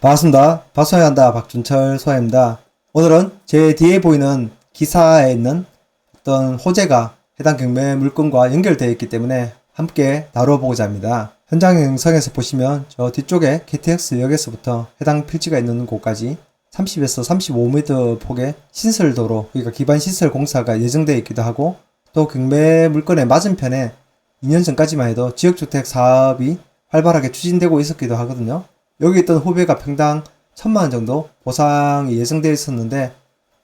반갑습니다. 박소야 한다. 박준철 소야입니다. 오늘은 제 뒤에 보이는 기사에 있는 어떤 호재가 해당 경매 물건과 연결되어 있기 때문에 함께 다뤄보고자 합니다. 현장 영상에서 보시면 저 뒤쪽에 KTX역에서부터 해당 필지가 있는 곳까지 30에서 35m 폭의 신설도로, 그러니까 기반 시설 공사가 예정되어 있기도 하고, 또 경매 물건의 맞은편에 2년 전까지만 해도 지역주택 사업이 활발하게 추진되고 있었기도 하거든요. 여기 있던 후배가 평당 1000만원 정도 보상이 예정되어 있었는데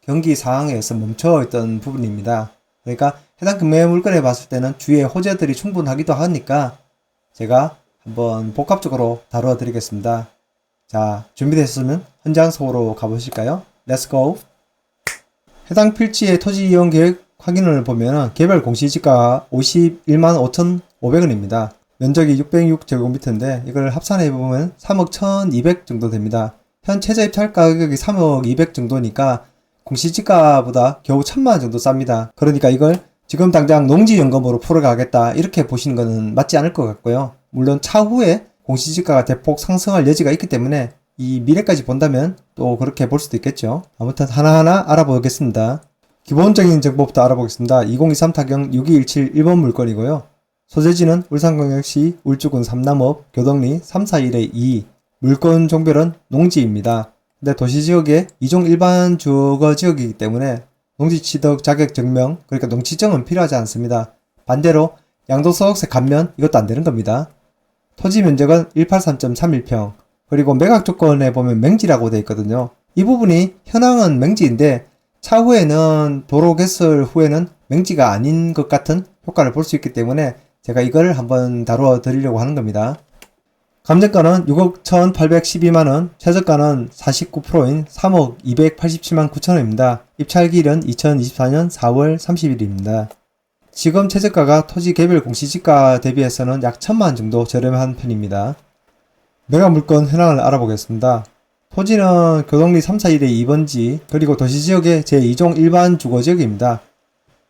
경기 상황에 의해서 멈춰 있던 부분입니다. 그러니까 해당 경매 물건에 봤을 때는 주위에 호재들이 충분하기도 하니까 제가 한번 복합적으로 다루어 드리겠습니다. 자, 준비되셨으면 현장 속으로 가보실까요? Let's go! 해당 필지의 토지 이용 계획 확인을 보면 개별 공시지가 51만 5,500원입니다. 면적이 606제곱미터인데 이걸 합산해보면 3억 1200 정도 됩니다. 현 최저 입찰 가격이 3억 200 정도니까 공시지가보다 겨우 1000만원 정도 쌉니다. 그러니까 이걸 지금 당장 농지연금으로 풀어가겠다 이렇게 보시는 것은 맞지 않을 것 같고요. 물론 차후에 공시지가가 대폭 상승할 여지가 있기 때문에 이 미래까지 본다면 또 그렇게 볼 수도 있겠죠. 아무튼 하나하나 알아보겠습니다. 기본적인 정보부터 알아보겠습니다. 2023 타경 6217 1번 물건이고요. 소재지는 울산광역시 울주군 삼남읍 교동리 341-2, 물건 종별은 농지입니다. 근데 도시지역에 이종 일반 주거지역이기 때문에 농지취득 자격 증명, 그러니까 농지증은 필요하지 않습니다. 반대로 양도소득세 감면, 이것도 안 되는 겁니다. 토지 면적은 183.31평, 그리고 매각 조건에 보면 맹지라고 되어 있거든요. 이 부분이 현황은 맹지인데 차후에는 도로 개설 후에는 맹지가 아닌 것 같은 효과를 볼 수 있기 때문에 제가 이걸 한번 다루어 드리려고 하는 겁니다. 감정가는 6억 1812만원, 최저가는 49%인 3억 287만 9천원입니다. 입찰기일은 2024년 4월 30일입니다. 지금 최저가가 토지 개별 공시지가 대비해서는 약 1000만원 정도 저렴한 편입니다. 매각 물건 현황을 알아보겠습니다. 토지는 교동리 341의 2번지, 그리고 도시지역의 제2종 일반 주거지역입니다.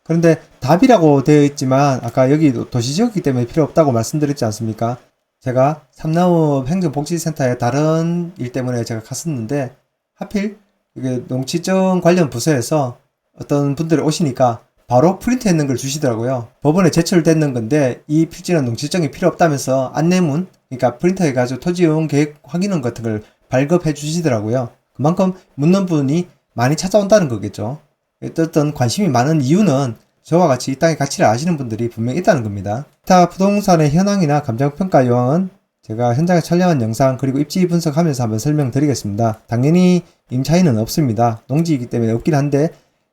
그런데 답이라고 되어 있지만 아까 여기 도시지역이기 때문에 필요 없다고 말씀드렸지 않습니까? 제가 삼남읍 행정복지센터에 다른 일 때문에 제가 갔었는데 하필 이게 농지증 관련 부서에서 어떤 분들이 오시니까 바로 프린트했는 걸 주시더라고요. 법원에 제출됐는 건데 이 필지는 농지증이 필요 없다면서 안내문, 그러니까 프린트해가지고 토지이용 계획 확인원 같은 걸 발급해 주시더라고요. 그만큼 묻는 분이 많이 찾아온다는 거겠죠. 어떤 관심이 많은 이유는 저와 같이 이 땅의 가치를 아시는 분들이 분명히 있다는 겁니다. 기타 부동산의 현황이나 감정평가 요항은 제가 현장에 촬영한 영상 그리고 입지 분석하면서 한번 설명드리겠습니다. 당연히 임차인은 없습니다. 농지이기 때문에 없긴 한데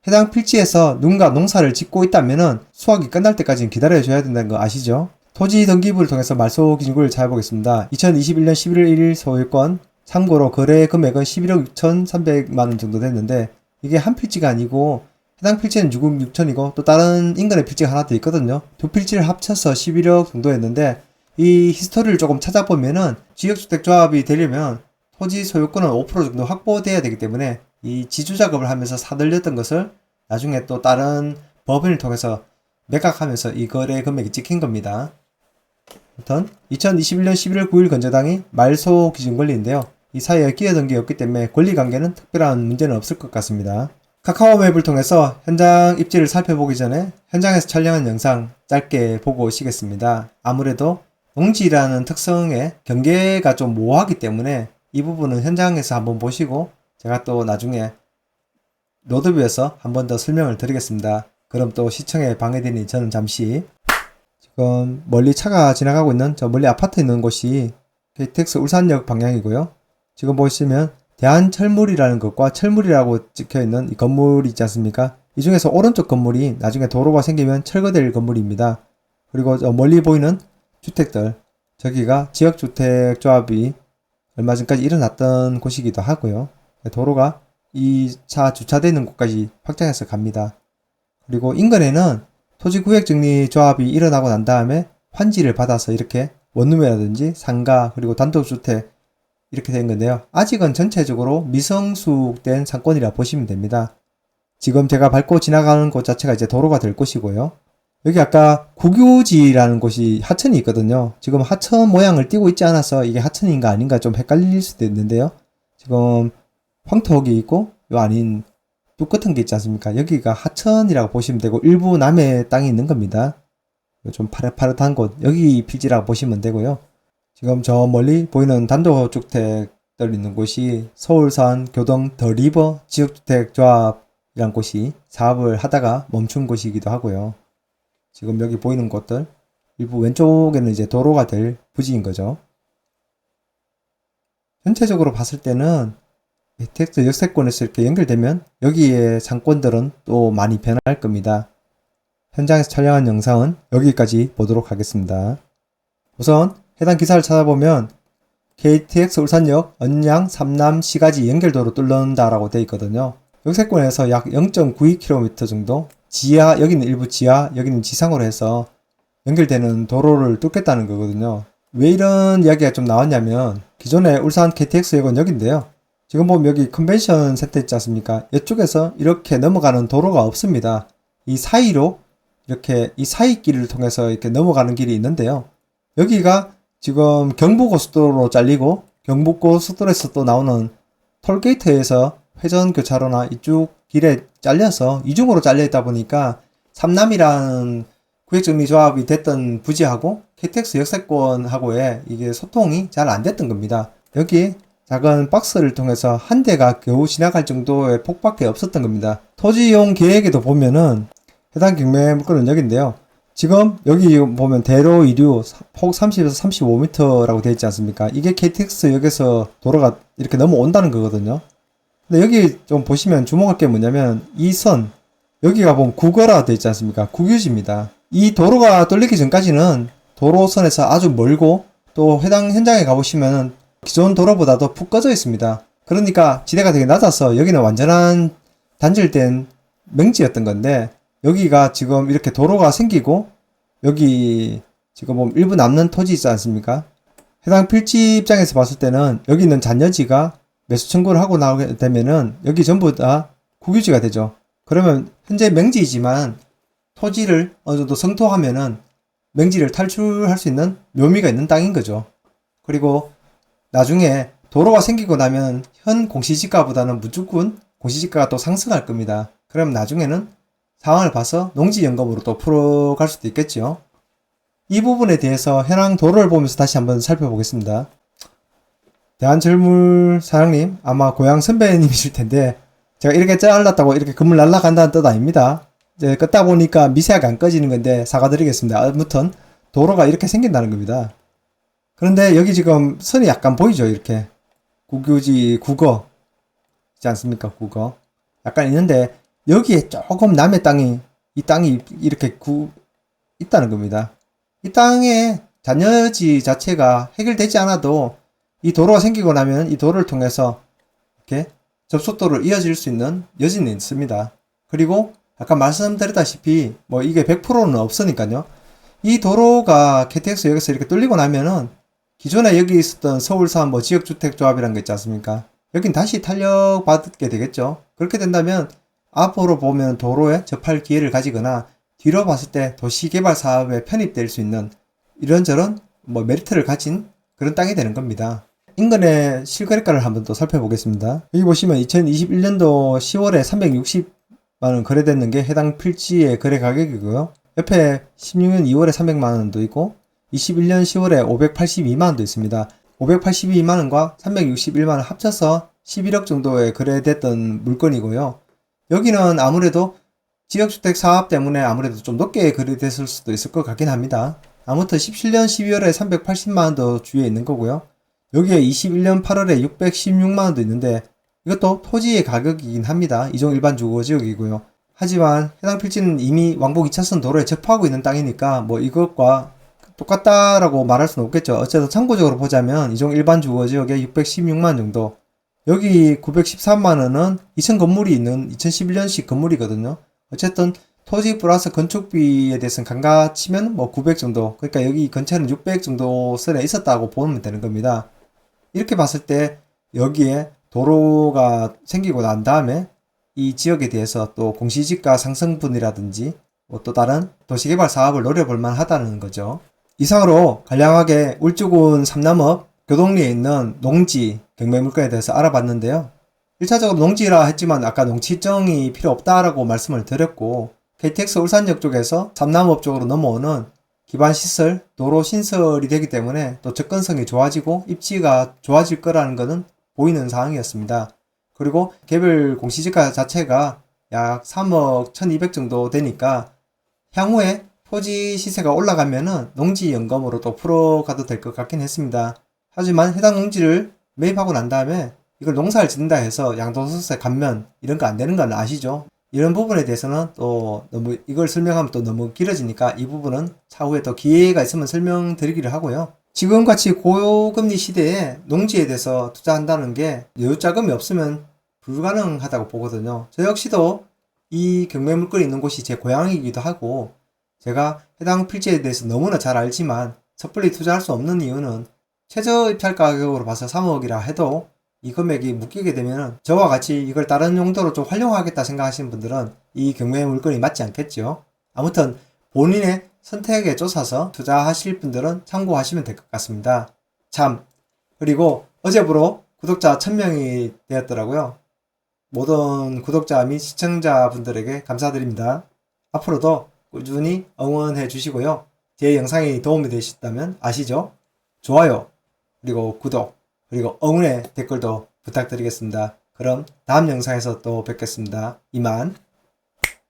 해당 필지에서 누군가 농사를 짓고 있다면 수확이 끝날 때까지는 기다려줘야 된다는 거 아시죠? 토지 등기부를 통해서 말소 기준을 찾아보겠습니다. 2021년 11월 1일 소유권, 참고로 거래 금액은 11억 6,300만원 정도 됐는데 이게 한 필지가 아니고 해당 필지는 6억 6천이고 또 다른 인근의 필지가 하나 더 있거든요. 두 필지를 합쳐서 11억 정도 했는데 이 히스토리를 조금 찾아보면은 지역주택조합이 되려면 토지 소유권은 5% 정도 확보돼야 되기 때문에 이 지주작업을 하면서 사들렸던 것을 나중에 또 다른 법인을 통해서 매각하면서 이 거래 금액이 찍힌 겁니다. 아무튼 2021년 11월 9일 건재당이 말소 기준 권리인데요. 이 사이에 끼어든 게 없기 때문에 권리관계는 특별한 문제는 없을 것 같습니다. 카카오맵을 통해서 현장 입지를 살펴보기 전에 현장에서 촬영한 영상 짧게 보고 오시겠습니다. 아무래도 농지라는 특성에 경계가 좀 모호하기 때문에 이 부분은 현장에서 한번 보시고 제가 또 나중에 로드뷰에서 한번 더 설명을 드리겠습니다. 그럼 또 시청에 방해되니 저는 잠시 지금 멀리 차가 지나가고 있는 저 멀리 아파트 있는 곳이 KTX 울산역 방향이고요. 지금 보시면 대한철물이라는 것과 철물이라고 찍혀있는 이 건물이 있지 않습니까? 이 중에서 오른쪽 건물이 나중에 도로가 생기면 철거될 건물입니다. 그리고 저 멀리 보이는 주택들, 저기가 지역주택조합이 얼마 전까지 일어났던 곳이기도 하고요. 도로가 이 차 주차되어 있는 곳까지 확장해서 갑니다. 그리고 인근에는 토지구역정리조합이 일어나고 난 다음에 환지를 받아서 이렇게 원룸이라든지 상가 그리고 단독주택 이렇게 된 건데요. 아직은 전체적으로 미성숙된 상권이라 보시면 됩니다. 지금 제가 밟고 지나가는 곳 자체가 이제 도로가 될 곳이고요. 여기 아까 국유지라는 곳이 하천이 있거든요. 지금 하천 모양을 띄고 있지 않아서 이게 하천인가 아닌가 좀 헷갈릴 수도 있는데요. 지금 황토옥이 있고 요 아닌 뚝 같은 게 있지 않습니까? 여기가 하천이라고 보시면 되고 일부 남의 땅이 있는 겁니다. 좀 파릇파릇한 곳 여기 필지라고 보시면 되고요. 지금 저 멀리 보이는 단독주택들 있는 곳이 서울산 교동 더 리버 지역주택조합이란 곳이 사업을 하다가 멈춘 곳이기도 하고요. 지금 여기 보이는 곳들 일부 왼쪽에는 이제 도로가 될 부지인 거죠. 전체적으로 봤을 때는 KTX 역세권에서 이렇게 연결되면 여기에 상권들은 또 많이 변할 겁니다. 현장에서 촬영한 영상은 여기까지 보도록 하겠습니다. 우선 해당 기사를 찾아보면 KTX 울산역 언양 삼남 시가지 연결도로 뚫는다라고 되어 있거든요. 역세권에서 약 0.92km 정도 지하, 여기는 일부 지하, 여기는 지상으로 해서 연결되는 도로를 뚫겠다는 거거든요. 왜 이런 이야기가 좀 나왔냐면 기존의 울산 KTX역은 여기인데요. 지금 보면 여기 컨벤션 센터 있지 않습니까? 이쪽에서 이렇게 넘어가는 도로가 없습니다. 이 사이로 이렇게 이 사이길을 통해서 이렇게 넘어가는 길이 있는데요. 여기가 지금 경부고속도로로 잘리고 경부고속도로에서 또 나오는 톨게이트에서 회전교차로나 이쪽 길에 잘려서 이중으로 잘려있다 보니까 삼남이라는 구획정리조합이 됐던 부지하고 KTX 역세권하고의 이게 소통이 잘 안 됐던 겁니다. 여기 작은 박스를 통해서 한 대가 겨우 지나갈 정도의 폭밖에 없었던 겁니다. 토지 이용 계획에도 보면은 해당 경매 물건은 여기인데요. 지금 여기 보면 대로 이류 폭 30에서 35m라고 되어 있지 않습니까? 이게 KTX 역에서 도로가 이렇게 넘어온다는 거거든요. 근데 여기 좀 보시면 주목할 게 뭐냐면 이 선 여기가 보면 국어라 되어 있지 않습니까? 국유지입니다. 이 도로가 뚫리기 전까지는 도로선에서 아주 멀고 또 해당 현장에 가보시면 기존 도로보다도 푹 꺼져 있습니다. 그러니까 지대가 되게 낮아서 여기는 완전한 단절된 맹지였던 건데 여기가 지금 이렇게 도로가 생기고 여기 지금 보면 일부 남는 토지 있지 않습니까? 해당 필지 입장에서 봤을 때는 여기 있는 잔여지가 매수 청구를 하고 나오게 되면은 여기 전부 다 국유지가 되죠. 그러면 현재 맹지이지만 토지를 어느 정도 성토하면은 맹지를 탈출할 수 있는 묘미가 있는 땅인 거죠. 그리고 나중에 도로가 생기고 나면 현 공시지가보다는 무조건 공시지가가 또 상승할 겁니다. 그럼 나중에는 상황을 봐서 농지연금으로 또 풀어갈 수도 있겠죠. 이 부분에 대해서 현황 도로를 보면서 다시 한번 살펴보겠습니다. 대한철물 사장님 아마 고향 선배님이실 텐데 제가 이렇게 잘랐다고 이렇게 건물 날라간다는 뜻 아닙니다. 이제 껐다 보니까 미세하게 안 꺼지는 건데 사과드리겠습니다. 아무튼 도로가 이렇게 생긴다는 겁니다. 그런데 여기 지금 선이 약간 보이죠? 이렇게 국유지 국어 있지 않습니까? 국어 약간 있는데 여기에 조금 남의 땅이 이 땅이 이렇게 있다는 겁니다. 이 땅의 잔여지 자체가 해결되지 않아도 이 도로가 생기고 나면 이 도로를 통해서 이렇게 접속도를 이어질 수 있는 여지는 있습니다. 그리고 아까 말씀드렸다시피 뭐 이게 100%는 없으니까요. 이 도로가 KTX 역에서 이렇게 뚫리고 나면은 기존에 여기 있었던 서울산 뭐 지역주택조합이라는 거 있지 않습니까? 여긴 다시 탄력받게 되겠죠. 그렇게 된다면 앞으로 보면 도로에 접할 기회를 가지거나 뒤로 봤을 때 도시개발 사업에 편입될 수 있는 이런저런 뭐 메리트를 가진 그런 땅이 되는 겁니다. 인근의 실거래가를 한번 또 살펴보겠습니다. 여기 보시면 2021년도 10월에 360만원 거래됐는 게 해당 필지의 거래 가격이고요. 옆에 16년 2월에 300만원도 있고 21년 10월에 582만원도 있습니다. 582만원과 361만원 합쳐서 11억 정도에 거래됐던 물건이고요. 여기는 아무래도 지역주택 사업 때문에 아무래도 좀 높게 거래됐을 수도 있을 것 같긴 합니다. 아무튼 17년 12월에 380만원도 주위에 있는 거고요. 여기에 21년 8월에 616만원도 있는데 이것도 토지의 가격이긴 합니다. 이종 일반 주거지역이고요. 하지만 해당 필지는 이미 왕복 2차선 도로에 접하고 있는 땅이니까 뭐 이것과 똑같다라고 말할 수는 없겠죠. 어쨌든 참고적으로 보자면 이종 일반 주거지역에 616만원 정도, 여기 913만원은 2000 건물이 있는 2011년식 건물이거든요. 어쨌든 토지 플러스 건축비에 대해서는 간가 치면 뭐 900 정도, 그러니까 여기 근처는 600 정도 선에 있었다고 보면 되는 겁니다. 이렇게 봤을 때 여기에 도로가 생기고 난 다음에 이 지역에 대해서 또 공시지가 상승분이라든지 뭐 또 다른 도시개발 사업을 노려볼 만하다는 거죠. 이상으로 간략하게 울주군 삼남읍 교동리에 있는 농지 경매물건에 대해서 알아봤는데요. 1차적으로 농지라 했지만 아까 농지증이 필요 없다라고 말씀을 드렸고, KTX 울산역 쪽에서 삼남업 쪽으로 넘어오는 기반시설, 도로 신설이 되기 때문에 또 접근성이 좋아지고 입지가 좋아질 거라는 것은 보이는 상황이었습니다. 그리고 개별 공시지가 자체가 약 3억 1200 정도 되니까 향후에 토지 시세가 올라가면은 농지 연금으로 또 풀어가도 될 것 같긴 했습니다. 하지만 해당 농지를 매입하고 난 다음에 이걸 농사를 짓는다 해서 양도소득세 감면 이런 거 안 되는 건 아시죠? 이런 부분에 대해서는 또 너무 이걸 설명하면 또 너무 길어지니까 이 부분은 차후에 또 기회가 있으면 설명드리기를 하고요. 지금같이 고금리 시대에 농지에 대해서 투자한다는 게 여유자금이 없으면 불가능하다고 보거든요. 저 역시도 이 경매 물건이 있는 곳이 제 고향이기도 하고 제가 해당 필지에 대해서 너무나 잘 알지만 섣불리 투자할 수 없는 이유는 최저 입찰 가격으로 봐서 3억이라 해도 이 금액이 묶이게 되면 저와 같이 이걸 다른 용도로 좀 활용하겠다 생각하시는 분들은 이 경매 물건이 맞지 않겠죠. 아무튼 본인의 선택에 쫓아서 투자하실 분들은 참고하시면 될 것 같습니다. 참, 그리고 어제부로 구독자 1000명이 되었더라고요. 모든 구독자 및 시청자분들에게 감사드립니다. 앞으로도 꾸준히 응원해 주시고요. 제 영상이 도움이 되셨다면 아시죠? 좋아요, 그리고 구독, 그리고 응원의 댓글도 부탁드리겠습니다. 그럼 다음 영상에서 또 뵙겠습니다. 이만.